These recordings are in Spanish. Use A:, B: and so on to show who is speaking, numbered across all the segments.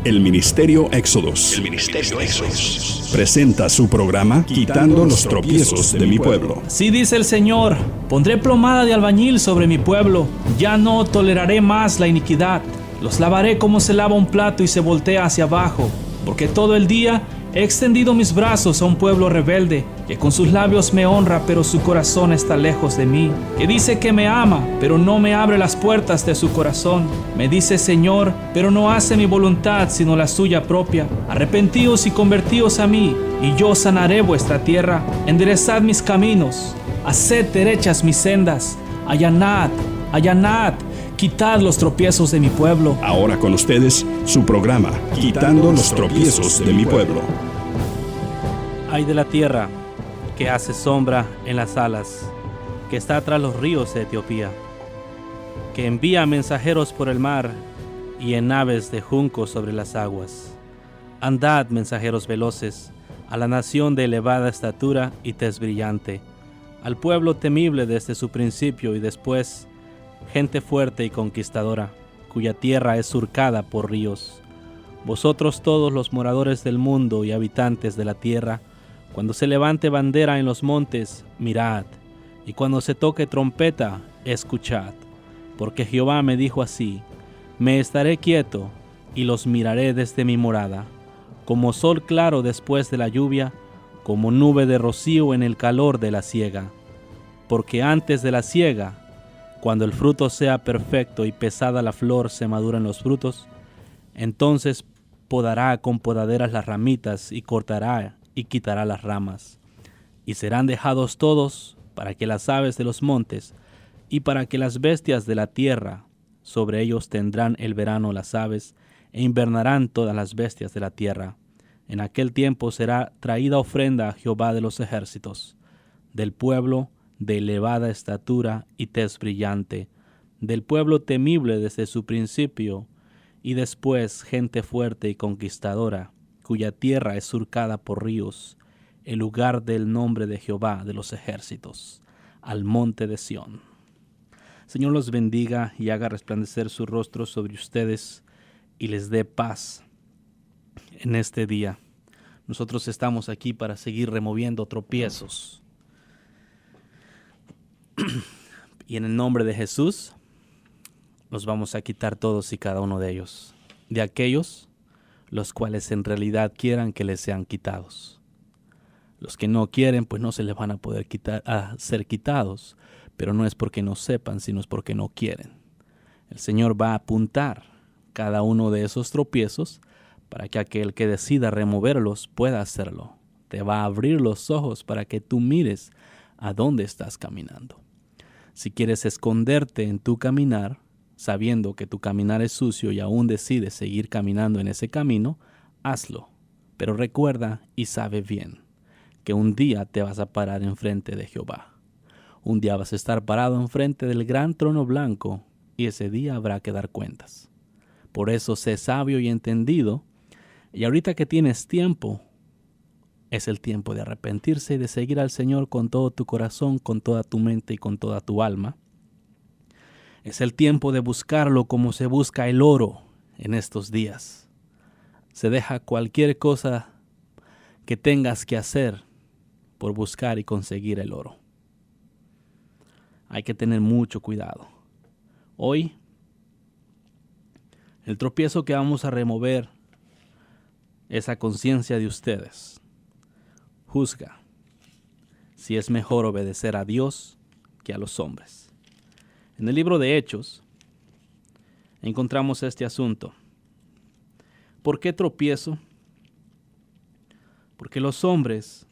A: El Ministerio Éxodos presenta su programa Quitando los tropiezos de mi pueblo.
B: Así dice el Señor: pondré plomada de albañil sobre mi pueblo, ya no toleraré más la iniquidad. Los lavaré como se lava un plato y se voltea hacia abajo, porque todo el día he extendido mis brazos a un pueblo rebelde, que con sus labios me honra, pero su corazón está lejos de mí, que dice que me ama, pero no me abre las puertas de su corazón. Me dice Señor, pero no hace mi voluntad, sino la suya propia. Arrepentíos y convertíos a mí, y yo sanaré vuestra tierra. Enderezad mis caminos, haced derechas mis sendas. Allanad, allanad, quitad los tropiezos de mi pueblo.
A: Ahora con ustedes, su programa Quitando los tropiezos de mi pueblo.
B: Ay de la tierra que hace sombra en las alas, que está tras los ríos de Etiopía, que envía mensajeros por el mar y en naves de junco sobre las aguas. Andad, mensajeros veloces, a la nación de elevada estatura y tez brillante, al pueblo temible desde su principio y después, gente fuerte y conquistadora, cuya tierra es surcada por ríos. Vosotros todos los moradores del mundo y habitantes de la tierra, cuando se levante bandera en los montes, mirad, y cuando se toque trompeta, escuchad. Porque Jehová me dijo así: me estaré quieto y los miraré desde mi morada, como sol claro después de la lluvia, como nube de rocío en el calor de la siega. Porque antes de la siega, cuando el fruto sea perfecto y pesada la flor se maduran los frutos, entonces podará con podaderas las ramitas y cortará y quitará las ramas. Y serán dejados todos para que las aves de los montes y para que las bestias de la tierra, sobre ellos tendrán el verano las aves e invernarán todas las bestias de la tierra. En aquel tiempo será traída ofrenda a Jehová de los ejércitos, del pueblo de elevada estatura y tez brillante, del pueblo temible desde su principio, y después gente fuerte y conquistadora, cuya tierra es surcada por ríos, el lugar del nombre de Jehová de los ejércitos, al monte de Sión. Señor los bendiga y haga resplandecer su rostro sobre ustedes y les dé paz en este día. Nosotros estamos aquí para seguir removiendo tropiezos. Y en el nombre de Jesús, los vamos a quitar todos y cada uno de ellos, de aquellos los cuales en realidad quieran que les sean quitados. Los que no quieren, pues no se les van a poder ser quitados, pero no es porque no sepan, sino es porque no quieren. El Señor va a apuntar cada uno de esos tropiezos para que aquel que decida removerlos pueda hacerlo. Te va a abrir los ojos para que tú mires a dónde estás caminando. Si quieres esconderte en tu caminar, sabiendo que tu caminar es sucio y aún decides seguir caminando en ese camino, hazlo. Pero recuerda y sabe bien que un día te vas a parar enfrente de Jehová. Un día vas a estar parado enfrente del gran trono blanco y ese día habrá que dar cuentas. Por eso sé sabio y entendido, y ahorita que tienes tiempo, es el tiempo de arrepentirse y de seguir al Señor con todo tu corazón, con toda tu mente y con toda tu alma. Es el tiempo de buscarlo como se busca el oro en estos días. Se deja cualquier cosa que tengas que hacer por buscar y conseguir el oro. Hay que tener mucho cuidado. Hoy, el tropiezo que vamos a remover es a conciencia de ustedes. Juzga si es mejor obedecer a Dios que a los hombres. En el libro de Hechos encontramos este asunto. ¿Por qué tropiezo? Porque los hombres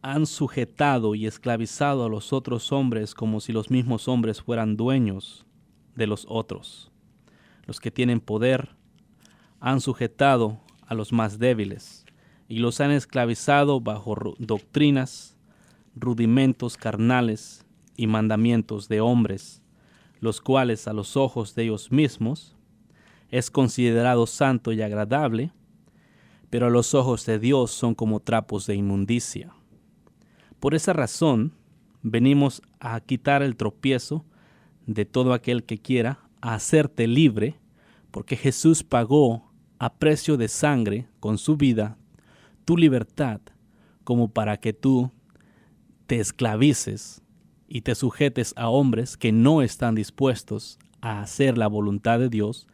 B: han sujetado y esclavizado a los otros hombres como si los mismos hombres fueran dueños de los otros. Los que tienen poder han sujetado a los más débiles y los han esclavizado bajo doctrinas, rudimentos carnales y mandamientos de hombres, los cuales a los ojos de ellos mismos es considerado santo y agradable, pero a los ojos de Dios son como trapos de inmundicia. Por esa razón, venimos a quitar el tropiezo de todo aquel que quiera, a hacerte libre, porque Jesús pagó a precio de sangre con su vida tu libertad, como para que tú te esclavices y te sujetes a hombres que no están dispuestos a hacer la voluntad de Dios,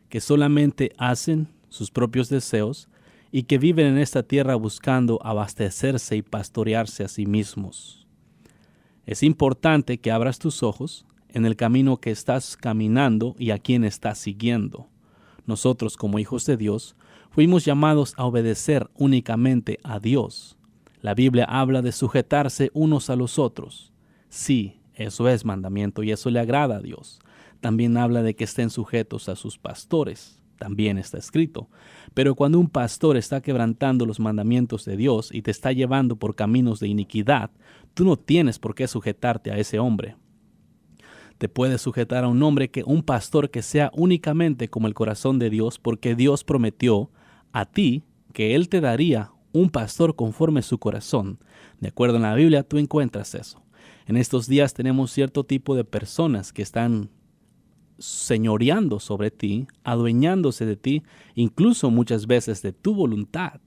B: que solamente hacen sus propios deseos y que viven en esta tierra buscando abastecerse y pastorearse a sí mismos. Es importante que abras tus ojos en el camino que estás caminando y a quien estás siguiendo. Nosotros, como hijos de Dios, fuimos llamados a obedecer únicamente a Dios. La Biblia habla de sujetarse unos a los otros. Sí, eso es mandamiento y eso le agrada a Dios. También habla de que estén sujetos a sus pastores. También está escrito. Pero cuando un pastor está quebrantando los mandamientos de Dios y te está llevando por caminos de iniquidad, tú no tienes por qué sujetarte a ese hombre. Te puedes sujetar a un pastor que sea únicamente como el corazón de Dios, porque Dios prometió a ti que Él te daría un pastor conforme su corazón. De acuerdo en la Biblia, tú encuentras eso. En estos días tenemos cierto tipo de personas que están señoreando sobre ti, adueñándose de ti, incluso muchas veces de tu voluntad,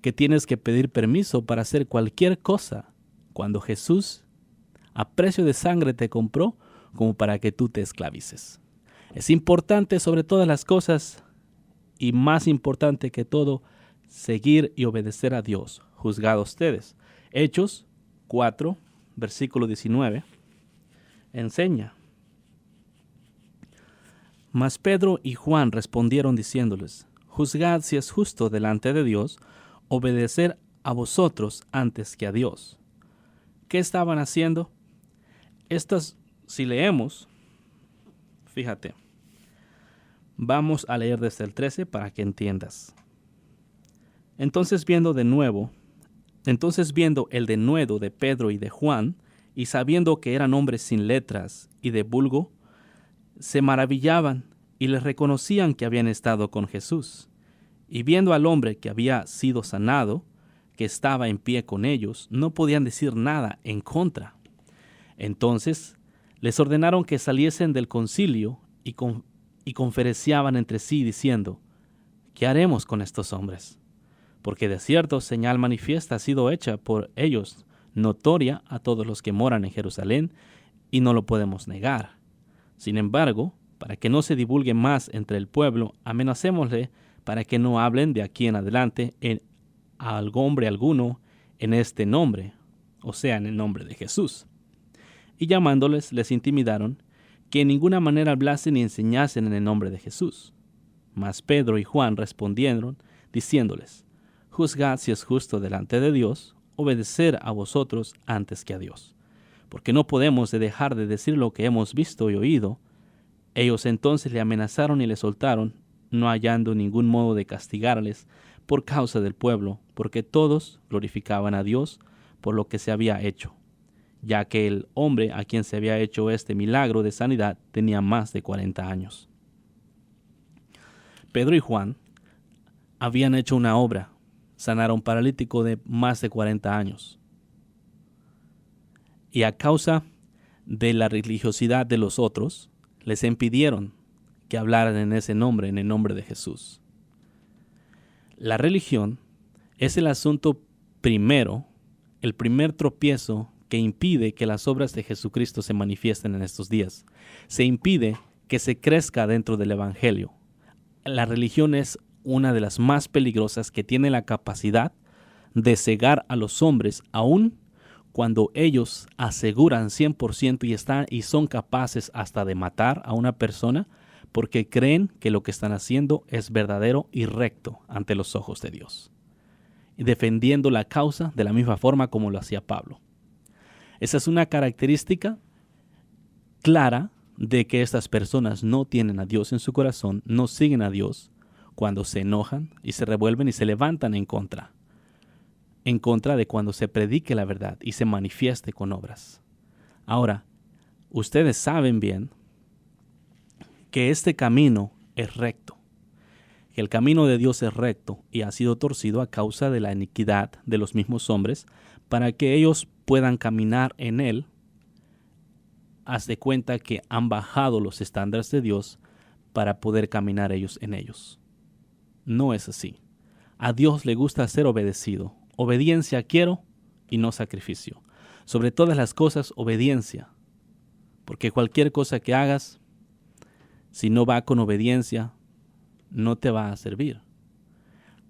B: que tienes que pedir permiso para hacer cualquier cosa, cuando Jesús a precio de sangre te compró como para que tú te esclavices. Es importante sobre todas las cosas y más importante que todo, seguir y obedecer a Dios. Juzgad ustedes. Hechos 4, versículo 19, enseña. Mas Pedro y Juan respondieron diciéndoles, juzgad si es justo delante de Dios obedecer a vosotros antes que a Dios. ¿Qué estaban haciendo? Si leemos, fíjate, vamos a leer desde el 13 para que entiendas. Entonces viendo el denuedo de Pedro y de Juan, y sabiendo que eran hombres sin letras y de vulgo, se maravillaban y les reconocían que habían estado con Jesús. Y viendo al hombre que había sido sanado, que estaba en pie con ellos, no podían decir nada en contra. Entonces les ordenaron que saliesen del concilio y conferenciaban entre sí, diciendo, ¿qué haremos con estos hombres? Porque de cierto señal manifiesta ha sido hecha por ellos, notoria a todos los que moran en Jerusalén, y no lo podemos negar. Sin embargo, para que no se divulgue más entre el pueblo, amenacémosle para que no hablen de aquí en adelante a hombre alguno en este nombre, o sea, en el nombre de Jesús. Y llamándoles, les intimidaron que en ninguna manera hablasen ni enseñasen en el nombre de Jesús. Mas Pedro y Juan respondieron, diciéndoles, juzgad si es justo delante de Dios obedecer a vosotros antes que a Dios, porque no podemos dejar de decir lo que hemos visto y oído. Ellos entonces le amenazaron y le soltaron, no hallando ningún modo de castigarles por causa del pueblo, porque todos glorificaban a Dios por lo que se había hecho, ya que el hombre a quien se había hecho este milagro de sanidad tenía más de 40 años. Pedro y Juan habían hecho una obra, sanar a un paralítico de más de 40 años. Y a causa de la religiosidad de los otros, les impidieron que hablaran en ese nombre, en el nombre de Jesús. La religión es el asunto primero, el primer tropiezo que impide que las obras de Jesucristo se manifiesten en estos días. Se impide que se crezca dentro del Evangelio. La religión es una de las más peligrosas, que tiene la capacidad de cegar a los hombres, aun cuando ellos aseguran 100% y son capaces hasta de matar a una persona porque creen que lo que están haciendo es verdadero y recto ante los ojos de Dios, y defendiendo la causa de la misma forma como lo hacía Pablo. Esa es una característica clara de que estas personas no tienen a Dios en su corazón, no siguen a Dios, cuando se enojan y se revuelven y se levantan en contra de cuando se predique la verdad y se manifieste con obras. Ahora, ustedes saben bien que este camino es recto, que el camino de Dios es recto y ha sido torcido a causa de la iniquidad de los mismos hombres, para que ellos puedan caminar en él. Haz de cuenta que han bajado los estándares de Dios para poder caminar ellos en ellos. No es así. A Dios le gusta ser obedecido. Obediencia quiero y no sacrificio. Sobre todas las cosas, obediencia. Porque cualquier cosa que hagas, si no va con obediencia, no te va a servir.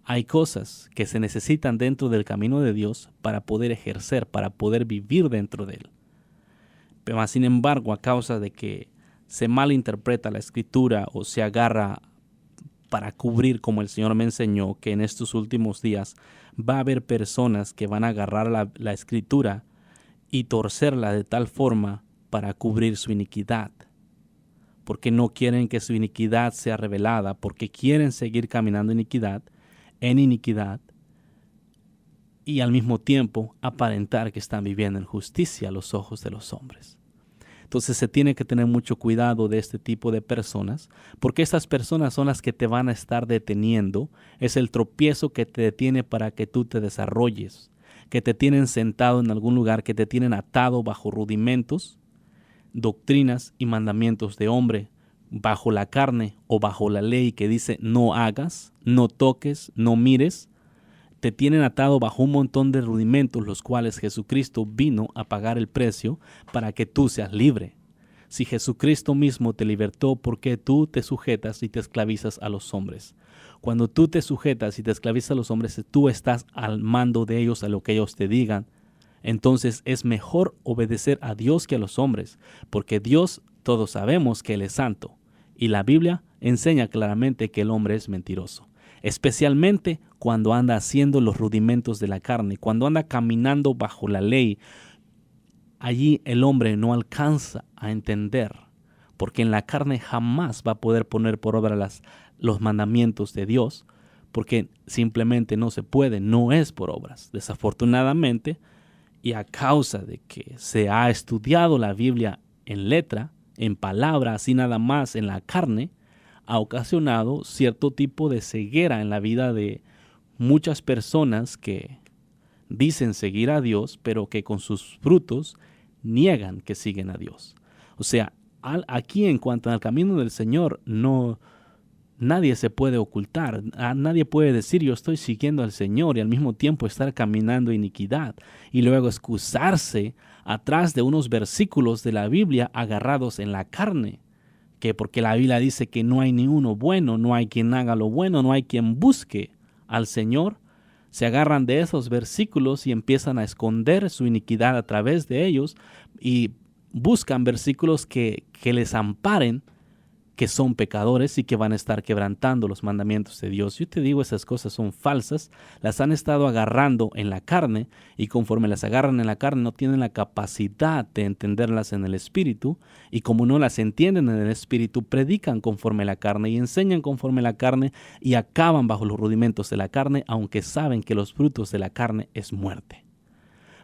B: Hay cosas que se necesitan dentro del camino de Dios para poder ejercer, para poder vivir dentro de él. Pero sin embargo, a causa de que se malinterpreta la Escritura o se agarra para cubrir, como el Señor me enseñó, que en estos últimos días va a haber personas que van a agarrar la Escritura y torcerla de tal forma para cubrir su iniquidad. Porque no quieren que su iniquidad sea revelada, porque quieren seguir caminando en iniquidad, y al mismo tiempo aparentar que están viviendo en justicia a los ojos de los hombres. Entonces se tiene que tener mucho cuidado de este tipo de personas, porque estas personas son las que te van a estar deteniendo. Es el tropiezo que te detiene para que tú te desarrolles, que te tienen sentado en algún lugar, que te tienen atado bajo rudimentos, doctrinas y mandamientos de hombre, bajo la carne o bajo la ley que dice no hagas, no toques, no mires. Te tienen atado bajo un montón de rudimentos, los cuales Jesucristo vino a pagar el precio para que tú seas libre. Si Jesucristo mismo te libertó, ¿por qué tú te sujetas y te esclavizas a los hombres? Cuando tú te sujetas y te esclavizas a los hombres, tú estás al mando de ellos, a lo que ellos te digan. Entonces es mejor obedecer a Dios que a los hombres, porque Dios, todos sabemos que Él es santo, y la Biblia enseña claramente que el hombre es mentiroso, especialmente cuando anda haciendo los rudimentos de la carne, cuando anda caminando bajo la ley. Allí el hombre no alcanza a entender, porque en la carne jamás va a poder poner por obra los mandamientos de Dios, porque simplemente no se puede, no es por obras. Desafortunadamente, y a causa de que se ha estudiado la Biblia en letra, en palabra, así nada más en la carne, ha ocasionado cierto tipo de ceguera en la vida de muchas personas que dicen seguir a Dios, pero que con sus frutos niegan que siguen a Dios. O sea, aquí en cuanto al camino del Señor, nadie se puede ocultar, nadie puede decir yo estoy siguiendo al Señor y al mismo tiempo estar caminando en iniquidad y luego excusarse atrás de unos versículos de la Biblia agarrados en la carne, que porque la Biblia dice que no hay ni uno bueno, no hay quien haga lo bueno, no hay quien busque al Señor. Se agarran de esos versículos y empiezan a esconder su iniquidad a través de ellos y buscan versículos que les amparen que son pecadores y que van a estar quebrantando los mandamientos de Dios. Yo te digo, esas cosas son falsas, las han estado agarrando en la carne y conforme las agarran en la carne no tienen la capacidad de entenderlas en el Espíritu, y como no las entienden en el Espíritu, predican conforme la carne y enseñan conforme la carne y acaban bajo los rudimentos de la carne, aunque saben que los frutos de la carne es muerte.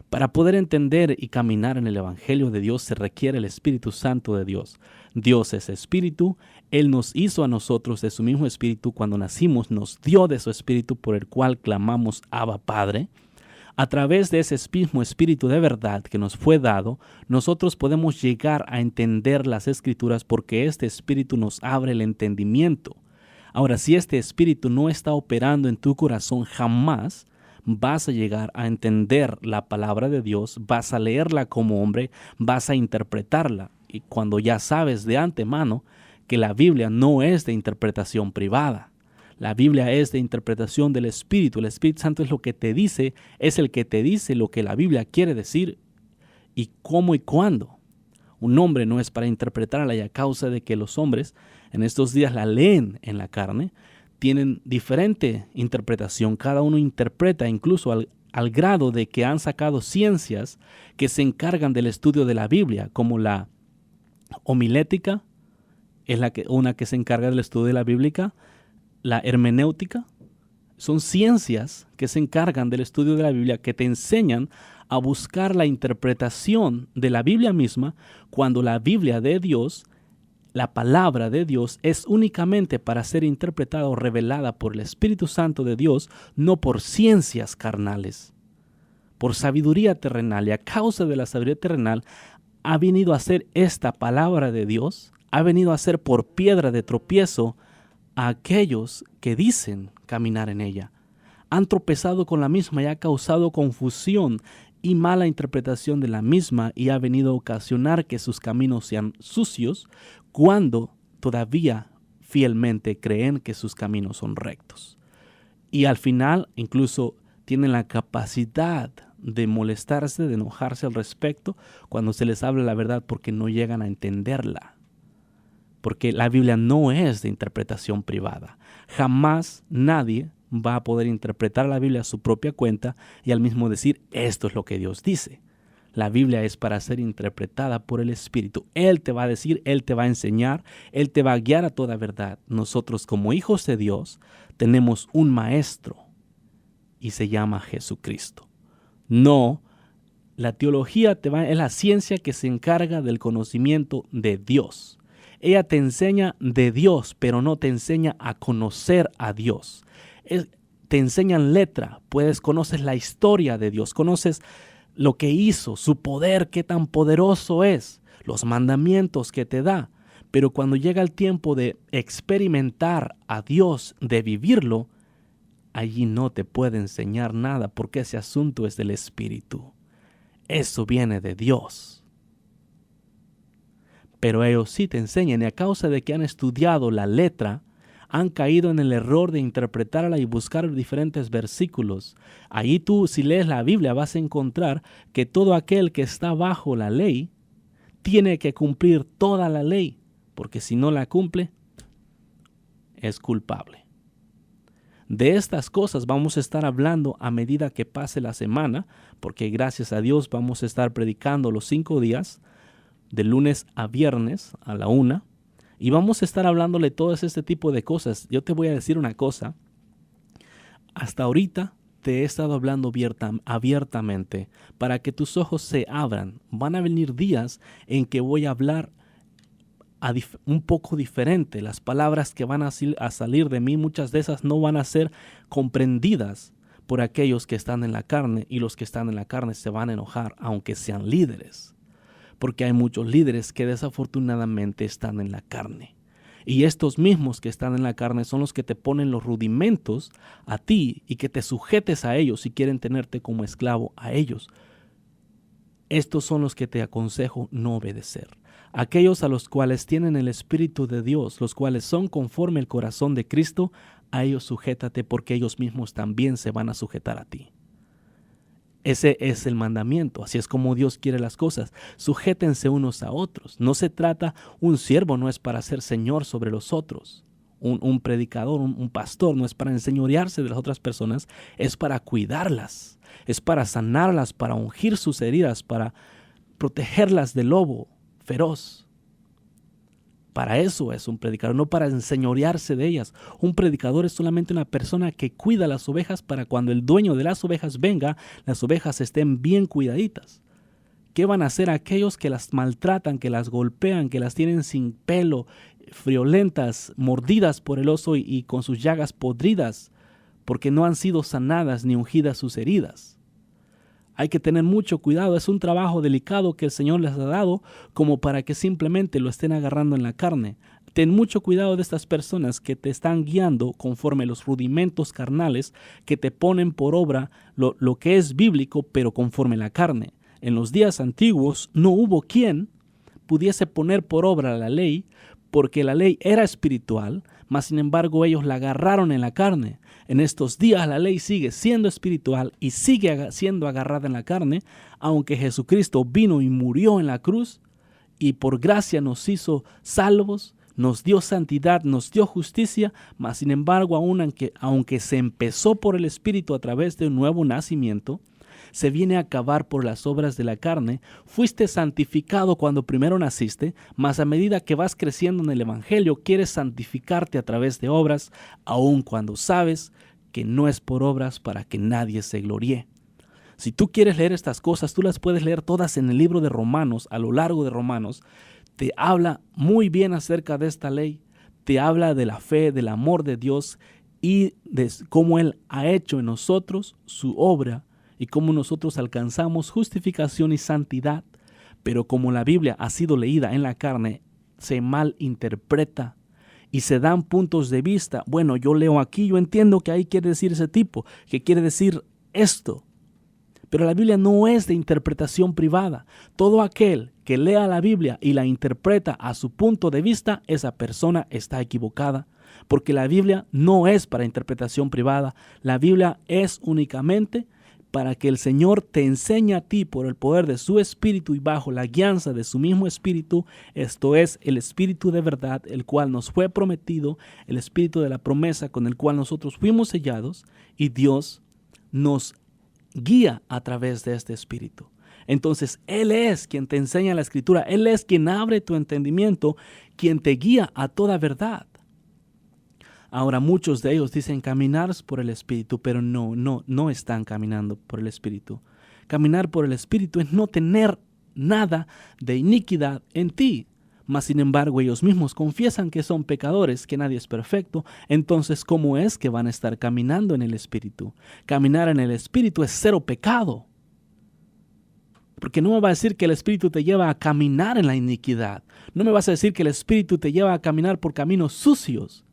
B: Para poder entender y caminar en el Evangelio de Dios se requiere el Espíritu Santo de Dios. Dios es Espíritu, Él nos hizo a nosotros de su mismo Espíritu cuando nacimos, nos dio de su Espíritu por el cual clamamos Abba Padre. A través de ese mismo Espíritu de verdad que nos fue dado, nosotros podemos llegar a entender las Escrituras porque este Espíritu nos abre el entendimiento. Ahora, si este Espíritu no está operando en tu corazón, jamás vas a llegar a entender la palabra de Dios, vas a leerla como hombre, vas a interpretarla. Y cuando ya sabes de antemano que la Biblia no es de interpretación privada, la Biblia es de interpretación del Espíritu. El Espíritu Santo es lo que te dice, es el que te dice lo que la Biblia quiere decir y cómo y cuándo. Un hombre no es para interpretarla, y a causa de que los hombres en estos días la leen en la carne, tienen diferente interpretación. Cada uno interpreta incluso al grado de que han sacado ciencias que se encargan del estudio de la Biblia, como la homilética, es una que se encarga del estudio de la Biblia, la hermenéutica. Son ciencias que se encargan del estudio de la Biblia, que te enseñan a buscar la interpretación de la Biblia misma, cuando la Biblia de Dios, la palabra de Dios, es únicamente para ser interpretada o revelada por el Espíritu Santo de Dios, no por ciencias carnales, por sabiduría terrenal. Y a causa de la sabiduría terrenal ha venido a ser esta palabra de Dios ha venido a ser por piedra de tropiezo a aquellos que dicen caminar en ella. Han tropezado con la misma y ha causado confusión y mala interpretación de la misma, y ha venido a ocasionar que sus caminos sean sucios cuando todavía fielmente creen que sus caminos son rectos. Y al final incluso tienen la capacidad de molestarse, de enojarse al respecto cuando se les habla la verdad, porque no llegan a entenderla. Porque la Biblia no es de interpretación privada. Jamás nadie va a poder interpretar la Biblia a su propia cuenta y al mismo decir, esto es lo que Dios dice. La Biblia es para ser interpretada por el Espíritu. Él te va a decir, Él te va a enseñar, Él te va a guiar a toda verdad. Nosotros, como hijos de Dios, tenemos un maestro y se llama Jesucristo. No, la teología es la ciencia que se encarga del conocimiento de Dios. Ella te enseña de Dios, pero no te enseña a conocer a Dios. Te enseñan letra, conoces la historia de Dios, conoces lo que hizo, su poder, qué tan poderoso es, los mandamientos que te da. Pero cuando llega el tiempo de experimentar a Dios, de vivirlo, allí no te puede enseñar nada, porque ese asunto es del Espíritu. Eso viene de Dios. Pero ellos sí te enseñan, y a causa de que han estudiado la letra, han caído en el error de interpretarla y buscar diferentes versículos. Allí tú, si lees la Biblia, vas a encontrar que todo aquel que está bajo la ley tiene que cumplir toda la ley, porque si no la cumple, es culpable. De estas cosas vamos a estar hablando a medida que pase la semana, porque gracias a Dios vamos a estar predicando los 5 días, de lunes a viernes a la 1, y vamos a estar hablándole todo este tipo de cosas. Yo te voy a decir una cosa, hasta ahorita te he estado hablando abiertamente para que tus ojos se abran. Van a venir días en que voy a hablar un poco diferente. Las palabras que van a salir de mí, muchas de esas no van a ser comprendidas por aquellos que están en la carne, y los que están en la carne se van a enojar, aunque sean líderes. Porque hay muchos líderes que desafortunadamente están en la carne. Y estos mismos que están en la carne son los que te ponen los rudimentos a ti y que te sujetes a ellos y quieren tenerte como esclavo a ellos. Estos son los que te aconsejo no obedecer. Aquellos a los cuales tienen el Espíritu de Dios, los cuales son conforme el corazón de Cristo, a ellos sujétate, porque ellos mismos también se van a sujetar a ti. Ese es el mandamiento, así es como Dios quiere las cosas. Sujétense unos a otros. No se trata, un siervo no es para ser señor sobre los otros. Un predicador, un pastor no es para enseñorearse de las otras personas, es para cuidarlas, es para sanarlas, para ungir sus heridas, para protegerlas del lobo feroz. Para eso es un predicador, no para enseñorearse de ellas. Un predicador es solamente una persona que cuida las ovejas para cuando el dueño de las ovejas venga, las ovejas estén bien cuidaditas. ¿Qué van a hacer aquellos que las maltratan, que las golpean, que las tienen sin pelo, friolentas, mordidas por el oso y con sus llagas podridas, porque no han sido sanadas ni ungidas sus heridas? Hay que tener mucho cuidado, es un trabajo delicado que el Señor les ha dado como para que simplemente lo estén agarrando en la carne. Ten mucho cuidado de estas personas que te están guiando conforme los rudimentos carnales, que te ponen por obra lo que es bíblico, pero conforme la carne. En los días antiguos no hubo quien pudiese poner por obra la ley, porque la ley era espiritual, mas sin embargo ellos la agarraron en la carne. En estos días la ley sigue siendo espiritual y sigue siendo agarrada en la carne, aunque Jesucristo vino y murió en la cruz y por gracia nos hizo salvos, nos dio santidad, nos dio justicia, mas sin embargo aunque se empezó por el Espíritu a través de un nuevo nacimiento, se viene a acabar por las obras de la carne. Fuiste santificado cuando primero naciste, mas a medida que vas creciendo en el Evangelio, quieres santificarte a través de obras, aun cuando sabes que no es por obras para que nadie se gloríe. Si tú quieres leer estas cosas, tú las puedes leer todas en el libro de Romanos. A lo largo de Romanos te habla muy bien acerca de esta ley, te habla de la fe, del amor de Dios y de cómo Él ha hecho en nosotros su obra y cómo nosotros alcanzamos justificación y santidad. Pero como la Biblia ha sido leída en la carne, se malinterpreta y se dan puntos de vista. Bueno, yo leo aquí, yo entiendo que ahí quiere decir ese tipo, que quiere decir esto. Pero la Biblia no es de interpretación privada. Todo aquel que lea la Biblia y la interpreta a su punto de vista, esa persona está equivocada. Porque la Biblia no es para interpretación privada. La Biblia es únicamente para que el Señor te enseñe a ti por el poder de su Espíritu y bajo la guianza de su mismo Espíritu. Esto es el Espíritu de verdad, el cual nos fue prometido, el Espíritu de la promesa con el cual nosotros fuimos sellados, y Dios nos guía a través de este Espíritu. Entonces, Él es quien te enseña la Escritura. Él es quien abre tu entendimiento, quien te guía a toda verdad. Ahora, muchos de ellos dicen caminar por el Espíritu, pero no están caminando por el Espíritu. Caminar por el Espíritu es no tener nada de iniquidad en ti. Mas, sin embargo, ellos mismos confiesan que son pecadores, que nadie es perfecto. Entonces, ¿cómo es que van a estar caminando en el Espíritu? Caminar en el Espíritu es cero pecado. Porque no me va a decir que el Espíritu te lleva a caminar en la iniquidad. No me vas a decir que el Espíritu te lleva a caminar por caminos sucios.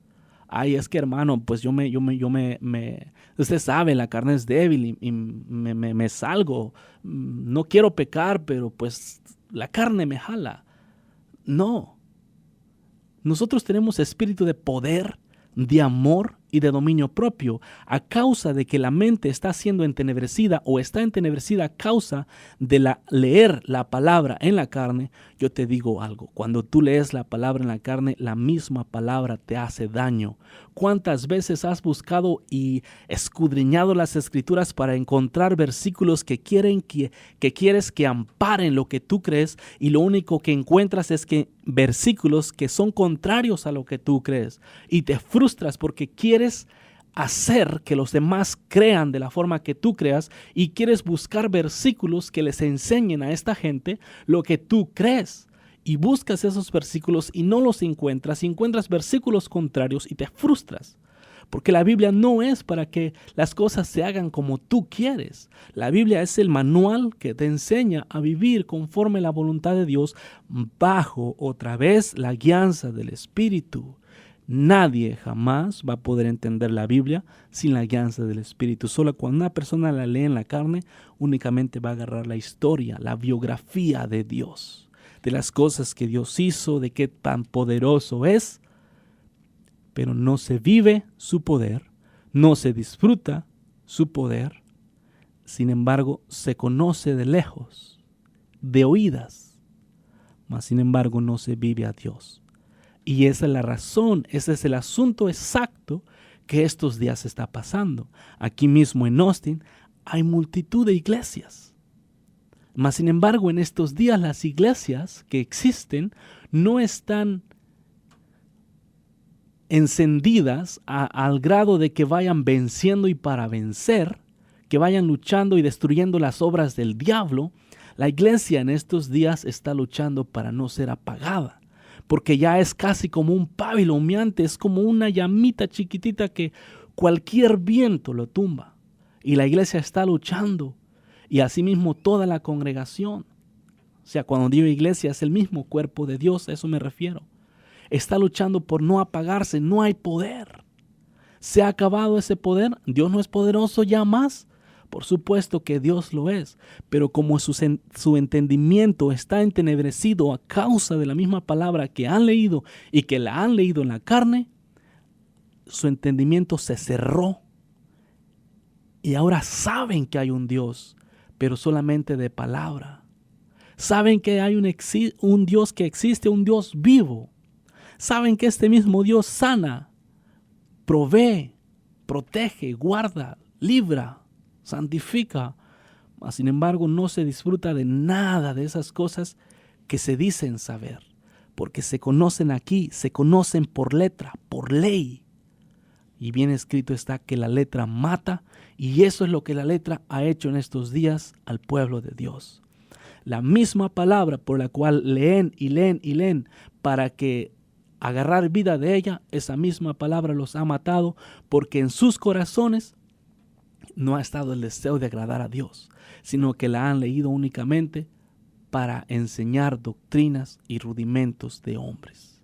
B: Ay, es que hermano, pues usted sabe, la carne es débil y me salgo. No quiero pecar, pero pues la carne me jala. No. Nosotros tenemos espíritu de poder, de amor y de dominio propio, a causa de que la mente está siendo entenebrecida o está entenebrecida a causa de leer la palabra en la carne. Yo te digo algo, cuando tú lees la palabra en la carne, la misma palabra te hace daño. ¿Cuántas veces has buscado y escudriñado las Escrituras para encontrar versículos que quieres que amparen lo que tú crees, y lo único que encuentras es que versículos que son contrarios a lo que tú crees, y te frustras porque quieres hacer que los demás crean de la forma que tú creas y quieres buscar versículos que les enseñen a esta gente lo que tú crees? Y buscas esos versículos y no los encuentras, y encuentras versículos contrarios y te frustras. Porque la Biblia no es para que las cosas se hagan como tú quieres. La Biblia es el manual que te enseña a vivir conforme a la voluntad de Dios bajo otra vez la guianza del Espíritu. Nadie jamás va a poder entender la Biblia sin la guianza del Espíritu. Solo cuando una persona la lee en la carne, únicamente va a agarrar la historia, la biografía de Dios, de las cosas que Dios hizo, de qué tan poderoso es, pero no se vive su poder, no se disfruta su poder. Sin embargo, se conoce de lejos, de oídas, mas sin embargo no se vive a Dios. Y esa es la razón, ese es el asunto exacto que estos días está pasando. Aquí mismo en Austin hay multitud de iglesias. Mas sin embargo, en estos días las iglesias que existen no están encendidas al grado de que vayan venciendo y para vencer, que vayan luchando y destruyendo las obras del diablo. La iglesia en estos días está luchando para no ser apagada, porque ya es casi como un pábilo humeante, es como una llamita chiquitita que cualquier viento lo tumba. Y la iglesia está luchando, y asimismo toda la congregación. O sea, cuando digo iglesia es el mismo cuerpo de Dios, a eso me refiero. Está luchando por no apagarse, no hay poder. ¿Se ha acabado ese poder? ¿Dios no es poderoso ya más? Por supuesto que Dios lo es, pero como su entendimiento está entenebrecido a causa de la misma palabra que han leído y que la han leído en la carne, su entendimiento se cerró y ahora saben que hay un Dios, pero solamente de palabra. Saben que hay un Dios que existe, un Dios vivo. Saben que este mismo Dios sana, provee, protege, guarda, libra, santifica. Mas, sin embargo, no se disfruta de nada de esas cosas que se dicen saber, porque se conocen aquí, se conocen por letra, por ley. Y bien escrito está que la letra mata, y eso es lo que la letra ha hecho en estos días al pueblo de Dios. La misma palabra por la cual leen y leen y leen para que agarrar vida de ella, esa misma palabra los ha matado, porque en sus corazones no ha estado el deseo de agradar a Dios, sino que la han leído únicamente para enseñar doctrinas y rudimentos de hombres.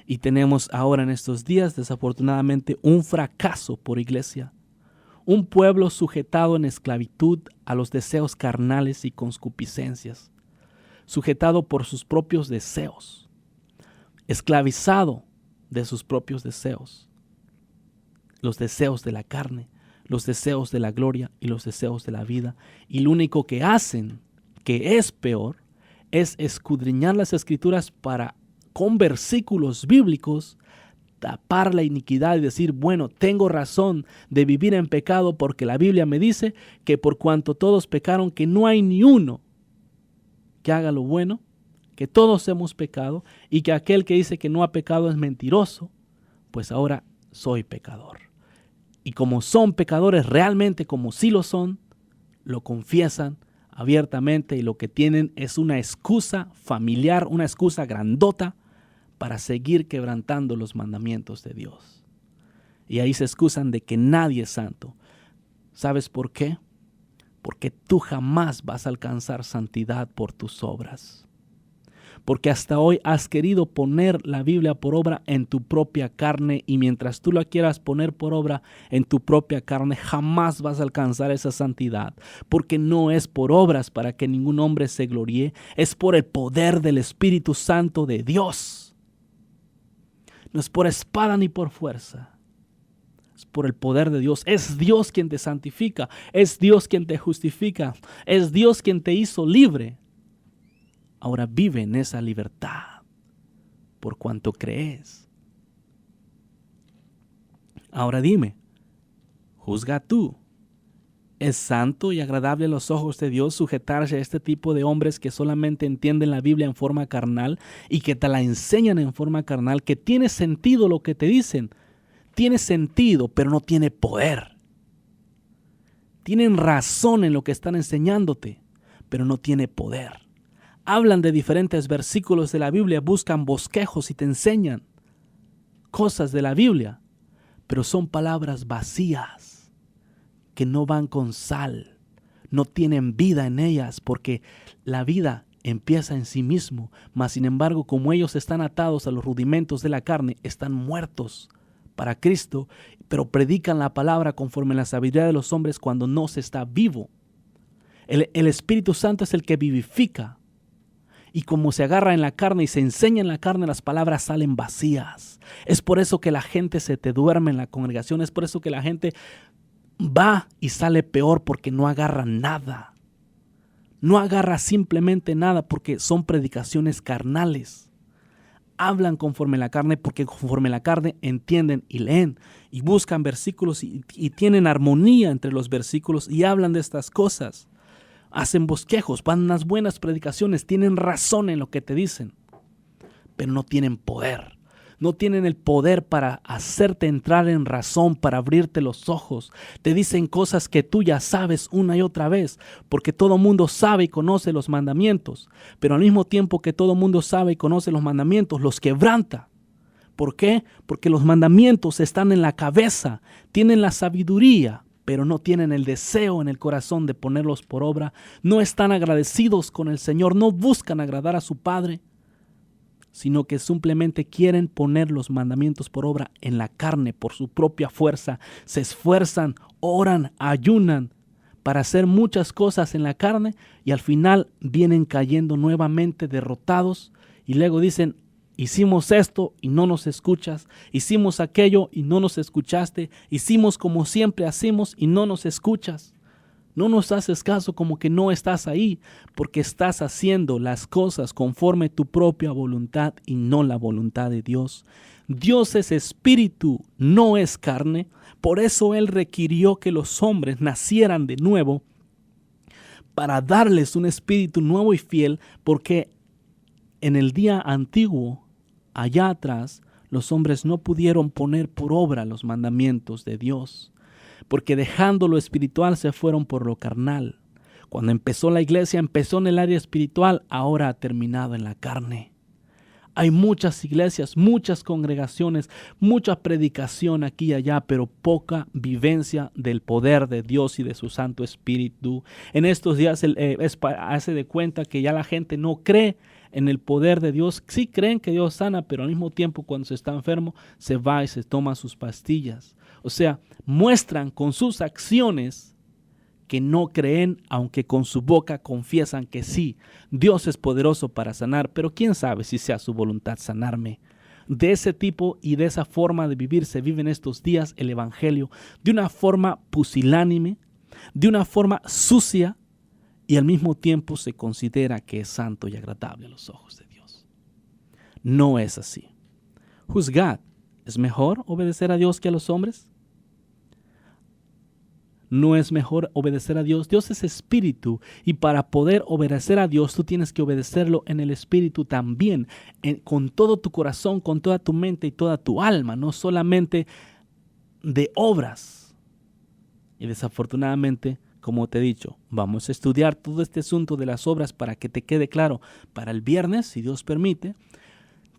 B: Y tenemos ahora en estos días, desafortunadamente, un fracaso por iglesia. Un pueblo sujetado en esclavitud a los deseos carnales y concupiscencias. Sujetado por sus propios deseos. Esclavizado de sus propios deseos. Los deseos de la carne, los deseos de la gloria y los deseos de la vida. Y lo único que hacen, que es peor, es escudriñar las Escrituras para, con versículos bíblicos, tapar la iniquidad y decir, bueno, tengo razón de vivir en pecado porque la Biblia me dice que por cuanto todos pecaron, que no hay ni uno que haga lo bueno, que todos hemos pecado y que aquel que dice que no ha pecado es mentiroso, pues ahora soy pecador. Y como son pecadores realmente, como sí lo son, lo confiesan abiertamente y lo que tienen es una excusa familiar, una excusa grandota para seguir quebrantando los mandamientos de Dios. Y ahí se excusan de que nadie es santo. ¿Sabes por qué? Porque tú jamás vas a alcanzar santidad por tus obras. Porque hasta hoy has querido poner la Biblia por obra en tu propia carne y mientras tú la quieras poner por obra en tu propia carne, jamás vas a alcanzar esa santidad. Porque no es por obras para que ningún hombre se gloríe, es por el poder del Espíritu Santo de Dios. No es por espada ni por fuerza, es por el poder de Dios. Es Dios quien te santifica, es Dios quien te justifica, es Dios quien te hizo libre. Ahora vive en esa libertad por cuanto crees. Ahora dime, juzga tú. ¿Es santo y agradable a los ojos de Dios sujetarse a este tipo de hombres que solamente entienden la Biblia en forma carnal y que te la enseñan en forma carnal, que tiene sentido lo que te dicen? Tiene sentido, pero no tiene poder. Tienen razón en lo que están enseñándote, pero no tiene poder. Hablan de diferentes versículos de la Biblia, buscan bosquejos y te enseñan cosas de la Biblia, pero son palabras vacías que no van con sal, no tienen vida en ellas, porque la vida empieza en sí mismo, mas sin embargo, como ellos están atados a los rudimentos de la carne, están muertos para Cristo, pero predican la palabra conforme a la sabiduría de los hombres cuando no se está vivo. El Espíritu Santo es el que vivifica. Y como se agarra en la carne y se enseña en la carne, las palabras salen vacías. Es por eso que la gente se te duerme en la congregación. Es por eso que la gente va y sale peor porque no agarra nada. No agarra simplemente nada porque son predicaciones carnales. Hablan conforme a la carne porque conforme a la carne entienden y leen y buscan versículos y tienen armonía entre los versículos y hablan de estas cosas. Hacen bosquejos, van unas buenas predicaciones, tienen razón en lo que te dicen, pero no tienen poder. No tienen el poder para hacerte entrar en razón, para abrirte los ojos. Te dicen cosas que tú ya sabes una y otra vez, porque todo mundo sabe y conoce los mandamientos, pero al mismo tiempo que todo mundo sabe y conoce los mandamientos, los quebranta. ¿Por qué? Porque los mandamientos están en la cabeza, tienen la sabiduría, pero no tienen el deseo en el corazón de ponerlos por obra, no están agradecidos con el Señor, no buscan agradar a su Padre, sino que simplemente quieren poner los mandamientos por obra en la carne, por su propia fuerza, se esfuerzan, oran, ayunan para hacer muchas cosas en la carne y al final vienen cayendo nuevamente derrotados y luego dicen, hicimos esto y no nos escuchas, hicimos aquello y no nos escuchaste, hicimos como siempre hacemos y no nos escuchas. No nos haces caso, como que no estás ahí, porque estás haciendo las cosas conforme tu propia voluntad y no la voluntad de Dios. Dios es espíritu, no es carne, por eso Él requirió que los hombres nacieran de nuevo para darles un espíritu nuevo y fiel, porque en el día antiguo, allá atrás, los hombres no pudieron poner por obra los mandamientos de Dios, porque dejando lo espiritual se fueron por lo carnal. Cuando empezó la iglesia, empezó en el área espiritual, ahora ha terminado en la carne. Hay muchas iglesias, muchas congregaciones, mucha predicación aquí y allá, pero poca vivencia del poder de Dios y de su Santo Espíritu. En estos días hace de cuenta que ya la gente no cree en el poder de Dios. Sí creen que Dios sana, pero al mismo tiempo cuando se está enfermo se va y se toma sus pastillas. O sea, muestran con sus acciones que no creen, aunque con su boca confiesan que sí, Dios es poderoso para sanar, pero quién sabe si sea su voluntad sanarme. De ese tipo y de esa forma de vivir se vive en estos días el Evangelio, de una forma pusilánime, de una forma sucia, y al mismo tiempo se considera que es santo y agradable a los ojos de Dios. No es así. Juzgad, ¿es mejor obedecer a Dios que a los hombres? No es mejor obedecer a Dios. Dios es espíritu y para poder obedecer a Dios tú tienes que obedecerlo en el espíritu también, con todo tu corazón, con toda tu mente y toda tu alma, no solamente de obras. Y desafortunadamente, como te he dicho, vamos a estudiar todo este asunto de las obras para que te quede claro. Para el viernes, si Dios permite,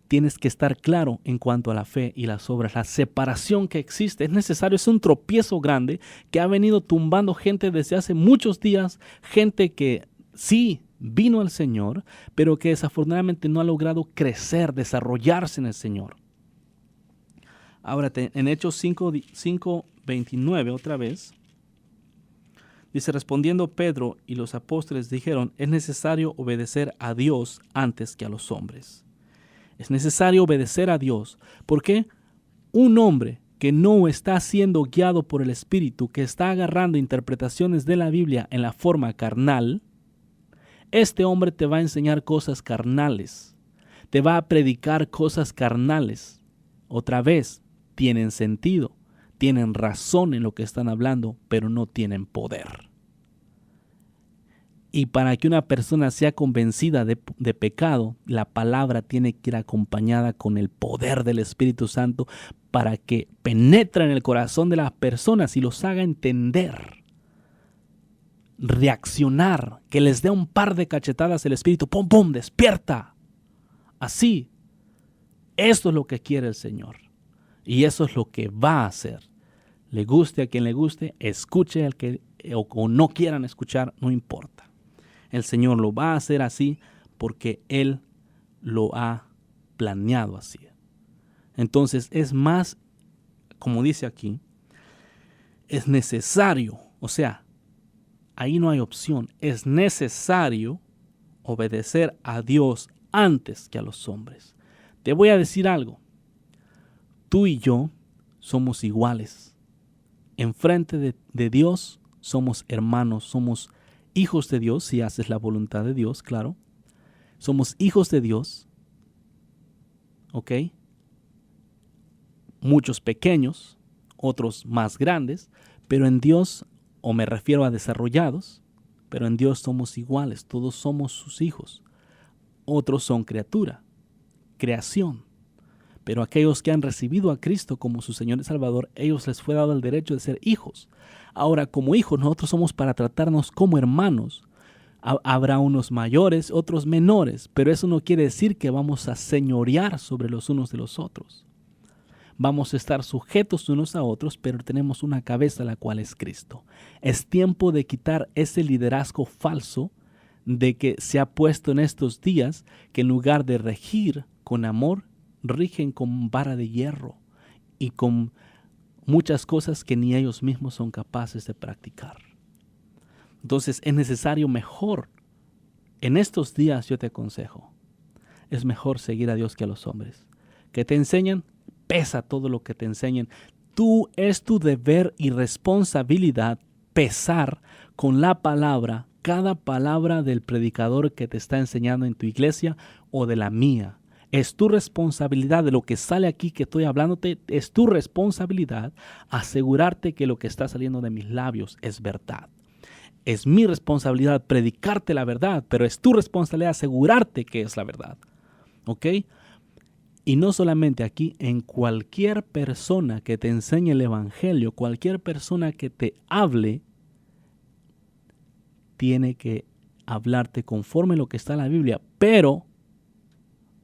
B: tienes que estar claro en cuanto a la fe y las obras, la separación que existe. Es necesario, es un tropiezo grande que ha venido tumbando gente desde hace muchos días, gente que sí vino al Señor, pero que desafortunadamente no ha logrado crecer, desarrollarse en el Señor. Ahora, en Hechos 5:29 otra vez, dice, respondiendo Pedro y los apóstoles dijeron, es necesario obedecer a Dios antes que a los hombres. Es necesario obedecer a Dios, porque un hombre que no está siendo guiado por el Espíritu, que está agarrando interpretaciones de la Biblia en la forma carnal, este hombre te va a enseñar cosas carnales, te va a predicar cosas carnales. Otra vez, tienen sentido, tienen razón en lo que están hablando, pero no tienen poder. Y para que una persona sea convencida de pecado, la palabra tiene que ir acompañada con el poder del Espíritu Santo para que penetre en el corazón de las personas y los haga entender, reaccionar, que les dé un par de cachetadas el Espíritu. ¡Pum, pum! ¡Despierta! Así. Esto es lo que quiere el Señor. Y eso es lo que va a hacer. Le guste a quien le guste, escuche al que o no quieran escuchar, no importa. El Señor lo va a hacer así porque Él lo ha planeado así. Entonces es más, como dice aquí, es necesario, o sea, ahí no hay opción, es necesario obedecer a Dios antes que a los hombres. Te voy a decir algo, tú y yo somos iguales. Enfrente de Dios somos hermanos, somos hijos de Dios, si haces la voluntad de Dios, claro. Somos hijos de Dios, ¿ok? Muchos pequeños, otros más grandes, pero en Dios, o me refiero a desarrollados, pero en Dios somos iguales, todos somos sus hijos. Otros son criatura, creación. Pero aquellos que han recibido a Cristo como su Señor y Salvador, ellos les fue dado el derecho de ser hijos. Ahora, como hijos, nosotros somos para tratarnos como hermanos. Habrá unos mayores, otros menores, pero eso no quiere decir que vamos a señorear sobre los unos de los otros. Vamos a estar sujetos unos a otros, pero tenemos una cabeza, la cual es Cristo. Es tiempo de quitar ese liderazgo falso de que se ha puesto en estos días, que en lugar de regir con amor, rigen con vara de hierro y con muchas cosas que ni ellos mismos son capaces de practicar. Entonces es necesario mejor, en estos días yo te aconsejo, es mejor seguir a Dios que a los hombres. Que te enseñan, pesa todo lo que te enseñen. Es tu deber y responsabilidad pesar con la palabra, cada palabra del predicador que te está enseñando en tu iglesia o de la mía. Es tu responsabilidad de lo que sale aquí que estoy hablándote, es tu responsabilidad asegurarte que lo que está saliendo de mis labios es verdad. Es mi responsabilidad predicarte la verdad, pero es tu responsabilidad asegurarte que es la verdad. ¿Ok? Y no solamente aquí, en cualquier persona que te enseñe el Evangelio, cualquier persona que te hable, tiene que hablarte conforme a lo que está en la Biblia, pero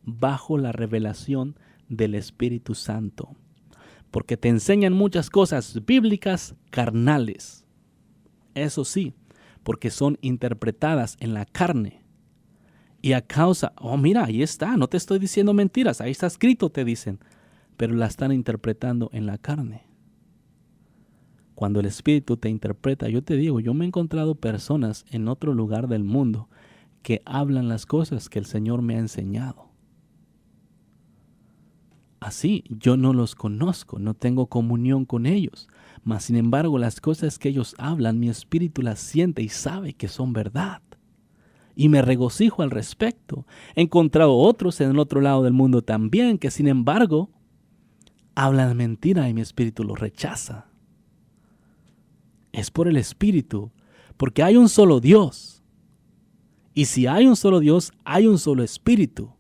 B: bajo la revelación del Espíritu Santo. Porque te enseñan muchas cosas bíblicas carnales. Eso sí, porque son interpretadas en la carne. Y a causa, mira, ahí está, no te estoy diciendo mentiras, ahí está escrito, te dicen, pero la están interpretando en la carne. Cuando el Espíritu te interpreta, yo te digo, yo me he encontrado personas en otro lugar del mundo que hablan las cosas que el Señor me ha enseñado. Así, yo no los conozco, no tengo comunión con ellos, mas sin embargo las cosas que ellos hablan, mi espíritu las siente y sabe que son verdad. Y me regocijo al respecto. He encontrado otros en el otro lado del mundo también que sin embargo hablan mentira y mi espíritu los rechaza. Es por el Espíritu, porque hay un solo Dios. Y si hay un solo Dios, hay un solo Espíritu.